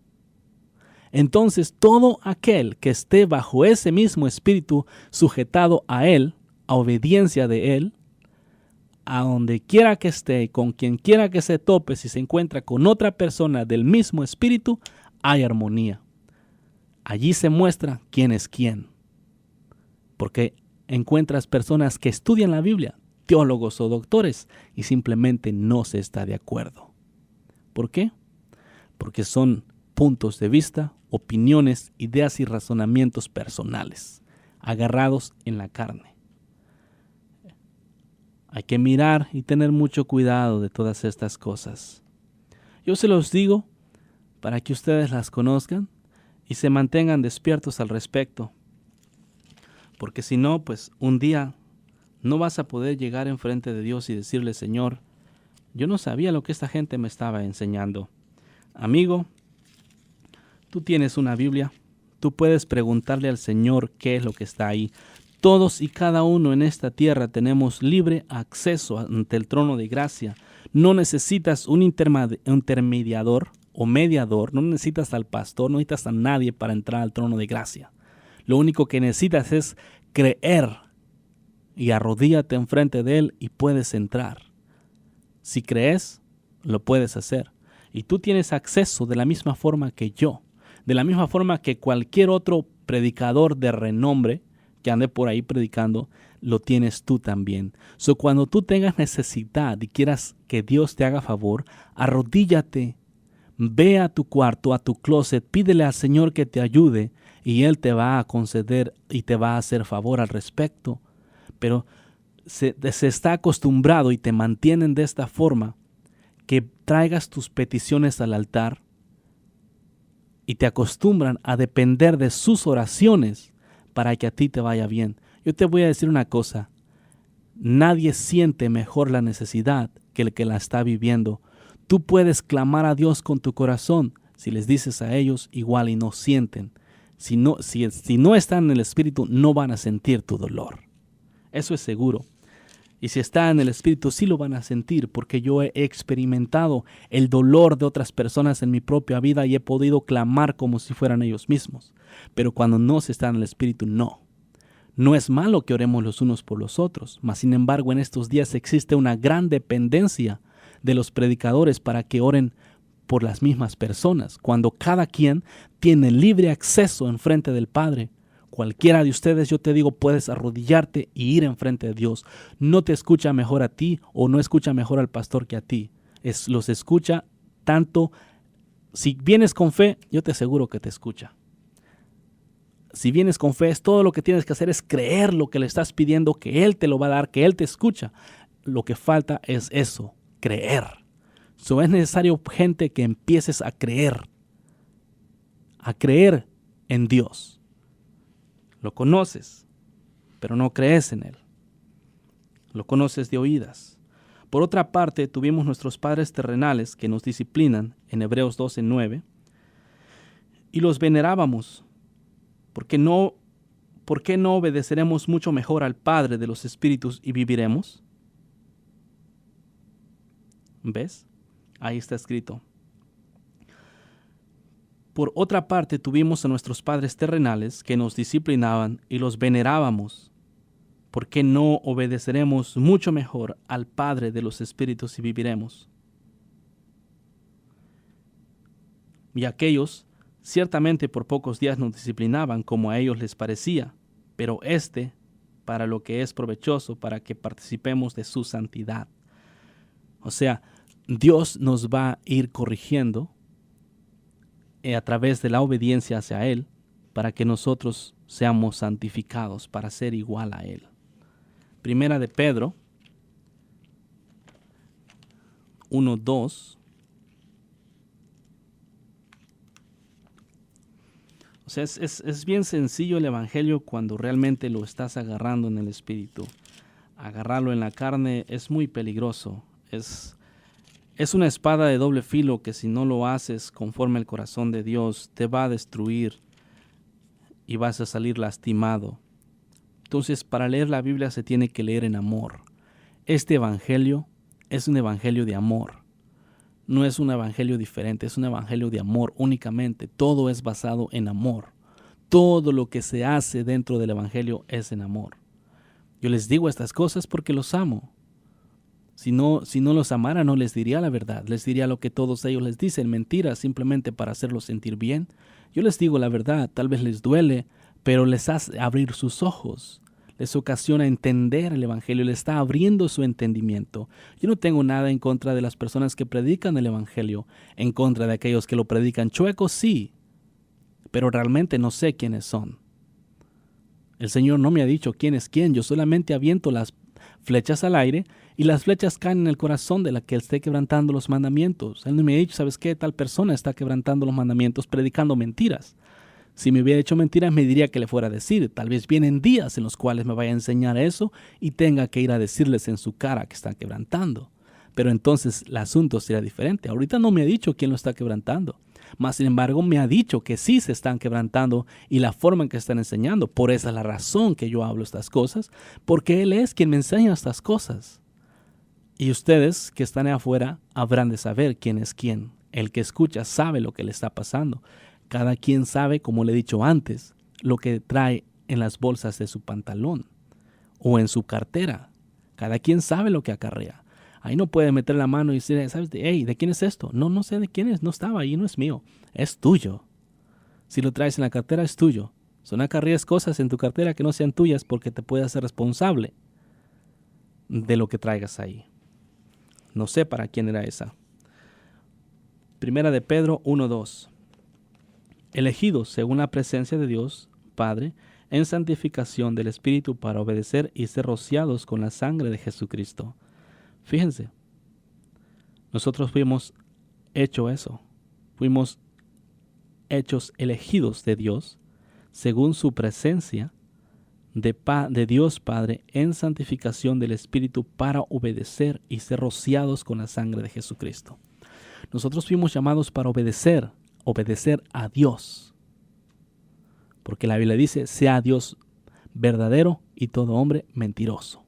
B: Entonces todo aquel que esté bajo ese mismo Espíritu, sujetado a Él, a obediencia de Él, a donde quiera que esté, con quien quiera que se tope, si se encuentra con otra persona del mismo Espíritu, hay armonía. Allí se muestra quién es quién. Porque encuentras personas que estudian la Biblia, teólogos o doctores, y simplemente no se está de acuerdo. ¿Por qué? Porque son puntos de vista, opiniones, ideas y razonamientos personales, agarrados en la carne. Hay que mirar y tener mucho cuidado de todas estas cosas. Yo se los digo para que ustedes las conozcan y se mantengan despiertos al respecto. Porque si no, pues un día no vas a poder llegar enfrente de Dios y decirle, Señor, yo no sabía lo que esta gente me estaba enseñando. Amigo, tú tienes una Biblia, tú puedes preguntarle al Señor qué es lo que está ahí. Todos y cada uno en esta tierra tenemos libre acceso ante el trono de gracia. No necesitas un intermediador o mediador, no necesitas al pastor, no necesitas a nadie para entrar al trono de gracia. Lo único que necesitas es creer y arrodíllate enfrente de Él y puedes entrar. Si crees, lo puedes hacer. Y tú tienes acceso de la misma forma que yo, de la misma forma que cualquier otro predicador de renombre que ande por ahí predicando, lo tienes tú también. Cuando tú tengas necesidad y quieras que Dios te haga favor, arrodíllate, ve a tu cuarto, a tu closet, pídele al Señor que te ayude y Él te va a conceder y te va a hacer favor al respecto. Pero se está acostumbrado y te mantienen de esta forma que traigas tus peticiones al altar y te acostumbran a depender de sus oraciones para que a ti te vaya bien. Yo te voy a decir una cosa, nadie siente mejor la necesidad que el que la está viviendo. Tú puedes clamar a Dios con tu corazón, si les dices a ellos igual y no sienten. Si no están en el Espíritu, no van a sentir tu dolor. Eso es seguro. Y si están en el Espíritu, sí lo van a sentir, porque yo he experimentado el dolor de otras personas en mi propia vida y he podido clamar como si fueran ellos mismos. Pero cuando no se está en el Espíritu, no. No es malo que oremos los unos por los otros, mas sin embargo en estos días existe una gran dependencia de los predicadores para que oren por las mismas personas, cuando cada quien tiene libre acceso enfrente del Padre. Cualquiera de ustedes, yo te digo, puedes arrodillarte y ir enfrente de Dios. No te escucha mejor a ti o no escucha mejor al pastor que a ti. Los escucha tanto. Si vienes con fe, yo te aseguro que te escucha. Si vienes con fe, todo lo que tienes que hacer es creer lo que le estás pidiendo, que Él te lo va a dar, que Él te escucha. Lo que falta es eso, creer. Es necesario, gente, que empieces a creer en Dios. Lo conoces, pero no crees en Él. Lo conoces de oídas. Por otra parte, tuvimos nuestros padres terrenales que nos disciplinan en Hebreos 12:9 y los venerábamos. ¿Por qué no obedeceremos mucho mejor al Padre de los Espíritus y viviremos? ¿Ves? Ahí está escrito. Por otra parte, tuvimos a nuestros padres terrenales que nos disciplinaban y los venerábamos. ¿Por qué no obedeceremos mucho mejor al Padre de los Espíritus y viviremos? Y aquellos Ciertamente por pocos días nos disciplinaban como a ellos les parecía, pero para lo que es provechoso, para que participemos de su santidad. O sea, Dios nos va a ir corrigiendo a través de la obediencia hacia Él, para que nosotros seamos santificados, para ser igual a Él. Primera de Pedro 1:2. O sea, es bien sencillo el Evangelio cuando realmente lo estás agarrando en el Espíritu. Agarrarlo en la carne es muy peligroso. Es una espada de doble filo que si no lo haces conforme al corazón de Dios, te va a destruir y vas a salir lastimado. Entonces, para leer la Biblia se tiene que leer en amor. Este Evangelio es un Evangelio de amor. No es un evangelio diferente, es un evangelio de amor únicamente. Todo es basado en amor. Todo lo que se hace dentro del evangelio es en amor. Yo les digo estas cosas porque los amo. Si no los amara, no les diría la verdad. Les diría lo que todos ellos les dicen, mentiras, simplemente para hacerlos sentir bien. Yo les digo la verdad, tal vez les duele, pero les hace abrir sus ojos. Les ocasiona entender el Evangelio, les está abriendo su entendimiento. Yo no tengo nada en contra de las personas que predican el Evangelio, en contra de aquellos que lo predican chuecos, sí, pero realmente no sé quiénes son. El Señor no me ha dicho quién es quién, yo solamente aviento las flechas al aire y las flechas caen en el corazón de la que esté quebrantando los mandamientos. Él no me ha dicho, ¿sabes qué? Tal persona está quebrantando los mandamientos, predicando mentiras. Si me hubiera hecho mentiras, me diría que le fuera a decir. Tal vez vienen días en los cuales me vaya a enseñar eso y tenga que ir a decirles en su cara que están quebrantando. Pero entonces el asunto sería diferente. Ahorita no me ha dicho quién lo está quebrantando. Mas, sin embargo, me ha dicho que sí se están quebrantando y la forma en que están enseñando. Por esa es la razón que yo hablo estas cosas, porque Él es quien me enseña estas cosas. Y ustedes que están afuera habrán de saber quién es quién. El que escucha sabe lo que le está pasando. Cada quien sabe, como le he dicho antes, lo que trae en las bolsas de su pantalón o en su cartera. Cada quien sabe lo que acarrea. Ahí no puede meter la mano y decir, ¿sabes? Hey, ¿de quién es esto? No sé de quién es, no estaba ahí, no es mío. Es tuyo. Si lo traes en la cartera, es tuyo. No acarrees cosas en tu cartera que no sean tuyas porque te puedes hacer responsable de lo que traigas ahí. No sé para quién era esa. Primera de Pedro 1:2. Elegidos según la presencia de Dios, Padre, en santificación del Espíritu para obedecer y ser rociados con la sangre de Jesucristo. Fíjense, nosotros fuimos hecho eso. Fuimos hechos elegidos de Dios según su presencia de Dios Padre en santificación del Espíritu para obedecer y ser rociados con la sangre de Jesucristo. Nosotros fuimos llamados para obedecer a Dios. Porque la Biblia dice, sea Dios verdadero y todo hombre mentiroso.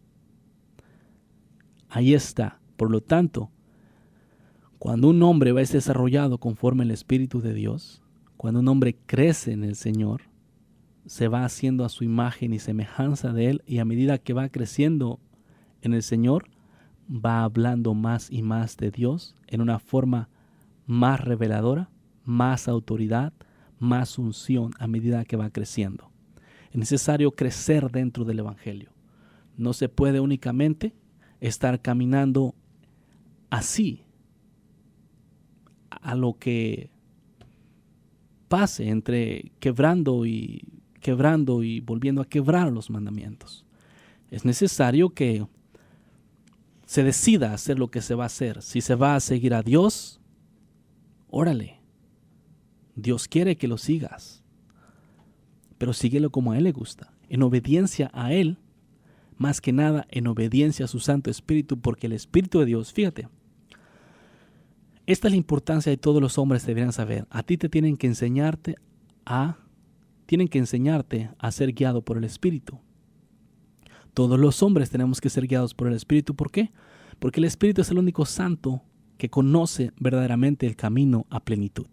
B: Ahí está. Por lo tanto, cuando un hombre va a ser desarrollado conforme al Espíritu de Dios, cuando un hombre crece en el Señor, se va haciendo a su imagen y semejanza de Él, y a medida que va creciendo en el Señor, va hablando más y más de Dios en una forma más reveladora, más autoridad, más unción a medida que va creciendo. Es necesario crecer dentro del Evangelio. No se puede únicamente estar caminando así, a lo que pase entre quebrando y volviendo a quebrar los mandamientos. Es necesario que se decida hacer lo que se va a hacer. Si se va a seguir a Dios, órale. Dios quiere que lo sigas, pero síguelo como a Él le gusta, en obediencia a Él, más que nada en obediencia a su Santo Espíritu, porque el Espíritu de Dios, fíjate, esta es la importancia de todos los hombres deberían saber. A ti te tienen que enseñarte a ser guiado por el Espíritu. Todos los hombres tenemos que ser guiados por el Espíritu. ¿Por qué? Porque el Espíritu es el único santo que conoce verdaderamente el camino a plenitud.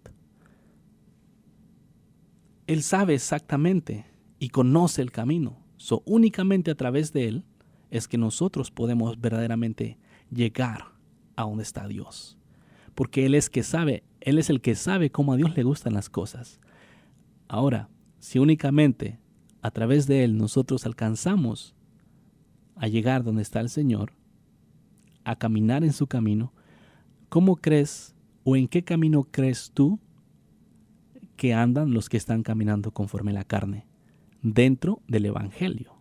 B: Él sabe exactamente y conoce el camino. Únicamente a través de Él es que nosotros podemos verdaderamente llegar a donde está Dios. Porque Él es el que sabe cómo a Dios le gustan las cosas. Ahora, si únicamente a través de Él nosotros alcanzamos a llegar donde está el Señor, a caminar en su camino, ¿cómo crees o en qué camino crees tú que andan los que están caminando conforme a la carne dentro del Evangelio?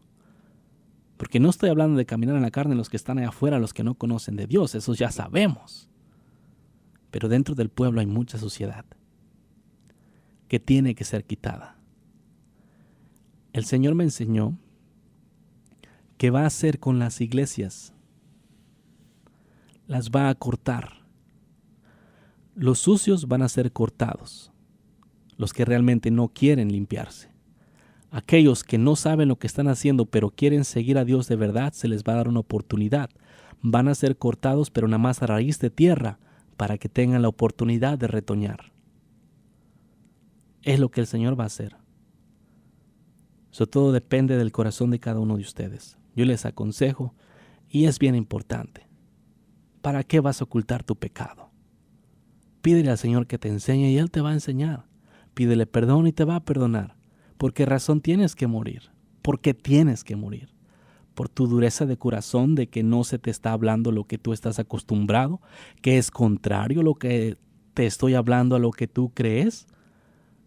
B: Porque no estoy hablando de caminar en la carne los que están allá afuera, los que no conocen de Dios, eso ya sabemos. Pero dentro del pueblo hay mucha suciedad que tiene que ser quitada. El Señor me enseñó que va a hacer con las iglesias. Las va a cortar. Los sucios van a ser cortados. Los que realmente no quieren limpiarse. Aquellos que no saben lo que están haciendo pero quieren seguir a Dios de verdad, se les va a dar una oportunidad. Van a ser cortados pero nada más a raíz de tierra para que tengan la oportunidad de retoñar. Es lo que el Señor va a hacer. Eso todo depende del corazón de cada uno de ustedes. Yo les aconsejo, y es bien importante, ¿para qué vas a ocultar tu pecado? Pídele al Señor que te enseñe y Él te va a enseñar. Pídele perdón y te va a perdonar. ¿Por qué razón tienes que morir? ¿Por qué tienes que morir? ¿Por tu dureza de corazón de que no se te está hablando lo que tú estás acostumbrado? ¿Que es contrario lo que te estoy hablando a lo que tú crees?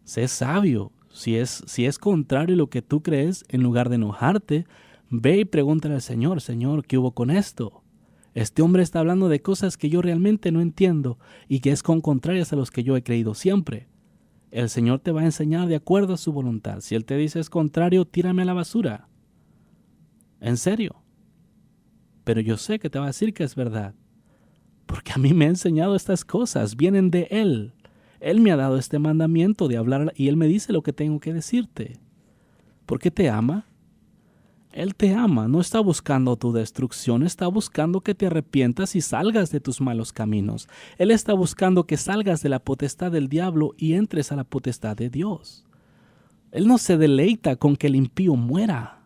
B: Sé sabio. Si es contrario lo que tú crees, en lugar de enojarte, ve y pregúntale al Señor, Señor, ¿qué hubo con esto? Este hombre está hablando de cosas que yo realmente no entiendo y que es contrarias a los que yo he creído siempre. El Señor te va a enseñar de acuerdo a su voluntad. Si Él te dice es contrario, tírame a la basura. En serio. Pero yo sé que te va a decir que es verdad. Porque a mí me ha enseñado estas cosas. Vienen de Él. Él me ha dado este mandamiento de hablar y Él me dice lo que tengo que decirte. ¿Por qué te ama? Él te ama. No está buscando tu destrucción. Está buscando que te arrepientas y salgas de tus malos caminos. Él está buscando que salgas de la potestad del diablo y entres a la potestad de Dios. Él no se deleita con que el impío muera.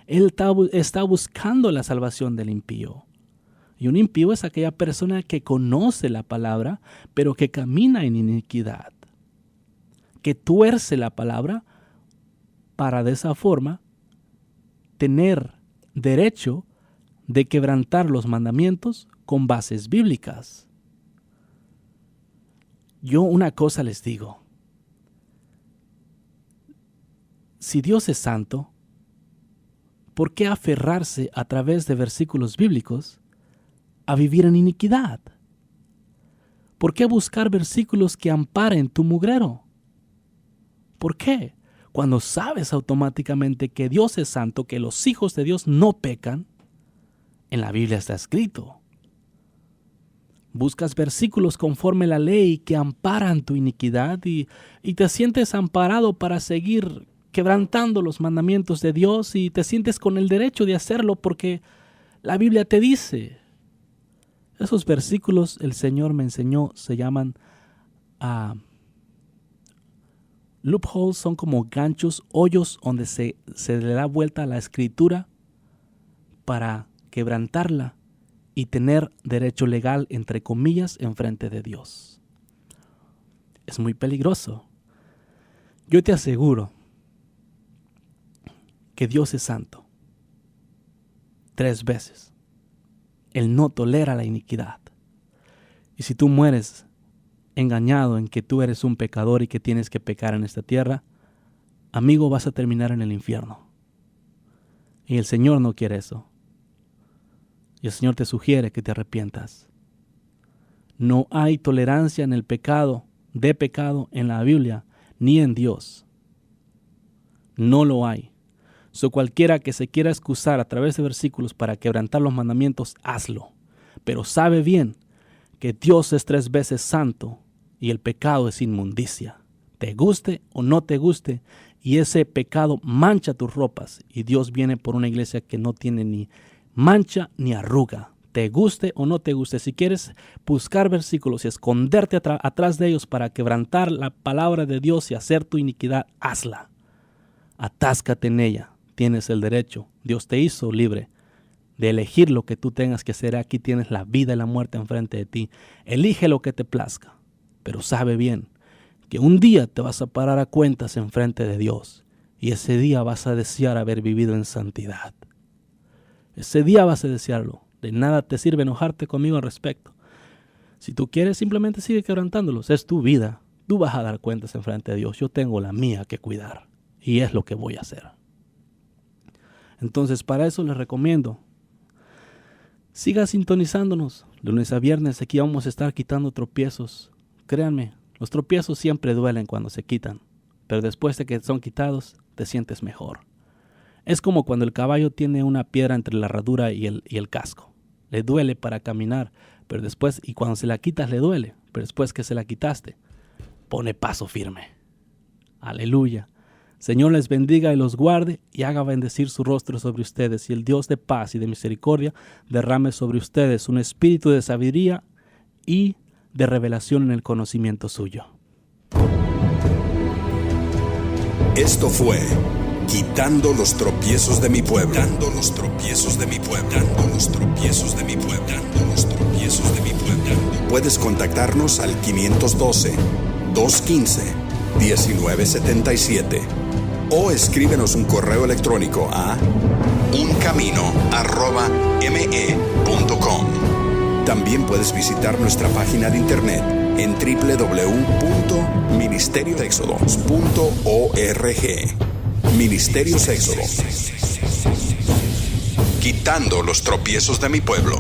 B: Él está buscando la salvación del impío. Y un impío es aquella persona que conoce la palabra, pero que camina en iniquidad. Que tuerce la palabra para de esa forma tener derecho de quebrantar los mandamientos con bases bíblicas. Yo una cosa les digo. Si Dios es santo, ¿por qué aferrarse a través de versículos bíblicos a vivir en iniquidad? ¿Por qué buscar versículos que amparen tu mugrero? ¿Por qué? Cuando sabes automáticamente que Dios es santo, que los hijos de Dios no pecan, en la Biblia está escrito. Buscas versículos conforme a la ley que amparan tu iniquidad y te sientes amparado para seguir quebrantando los mandamientos de Dios y te sientes con el derecho de hacerlo porque la Biblia te dice. Esos versículos el Señor me enseñó, se llaman loopholes, son como ganchos, hoyos donde se le da vuelta a la escritura para quebrantarla y tener derecho legal, entre comillas, en frente de Dios. Es muy peligroso. Yo te aseguro que Dios es santo. 3 veces. Él no tolera la iniquidad. Y si tú mueres engañado en que tú eres un pecador y que tienes que pecar en esta tierra, amigo, vas a terminar en el infierno. Y el Señor no quiere eso. Y el Señor te sugiere que te arrepientas. No hay tolerancia en el pecado, de pecado en la Biblia, ni en Dios. No lo hay. Cualquiera que se quiera excusar a través de versículos para quebrantar los mandamientos, hazlo. Pero sabe bien que Dios es 3 veces santo y el pecado es inmundicia. Te guste o no te guste, y ese pecado mancha tus ropas. Y Dios viene por una iglesia que no tiene ni mancha ni arruga. Te guste o no te guste. Si quieres buscar versículos y esconderte atrás de ellos para quebrantar la palabra de Dios y hacer tu iniquidad, hazla. Atáscate en ella. Tienes el derecho. Dios te hizo libre de elegir lo que tú tengas que hacer. Aquí tienes la vida y la muerte enfrente de ti. Elige lo que te plazca, pero sabe bien que un día te vas a parar a cuentas enfrente de Dios y ese día vas a desear haber vivido en santidad. Ese día vas a desearlo. De nada te sirve enojarte conmigo al respecto. Si tú quieres, simplemente sigue quebrantándolos. Es tu vida. Tú vas a dar cuentas enfrente de Dios. Yo tengo la mía que cuidar y es lo que voy a hacer. Entonces, para eso les recomiendo, siga sintonizándonos. Lunes a viernes aquí vamos a estar quitando tropiezos. Créanme, los tropiezos siempre duelen cuando se quitan, pero después de que son quitados, te sientes mejor. Es como cuando el caballo tiene una piedra entre la herradura y el casco. Le duele para caminar, pero después, y cuando se la quitas le duele, pero después que se la quitaste, pone paso firme. Aleluya. Señor les bendiga y los guarde y haga bendecir su rostro sobre ustedes, y el Dios de paz y de misericordia derrame sobre ustedes un espíritu de sabiduría y de revelación en el conocimiento suyo.
A: Esto fue Quitando los tropiezos de mi pueblo. Quitando los tropiezos de mi pueblo. Quitando los tropiezos de mi pueblo. Quitando los tropiezos de mi pueblo. Puedes contactarnos al 512-215-1977 o escríbenos un correo electrónico a uncamino@me.com. También puedes visitar nuestra página de internet en www.ministeriosexodos.org. Ministerios Éxodo. Quitando los tropiezos de mi pueblo.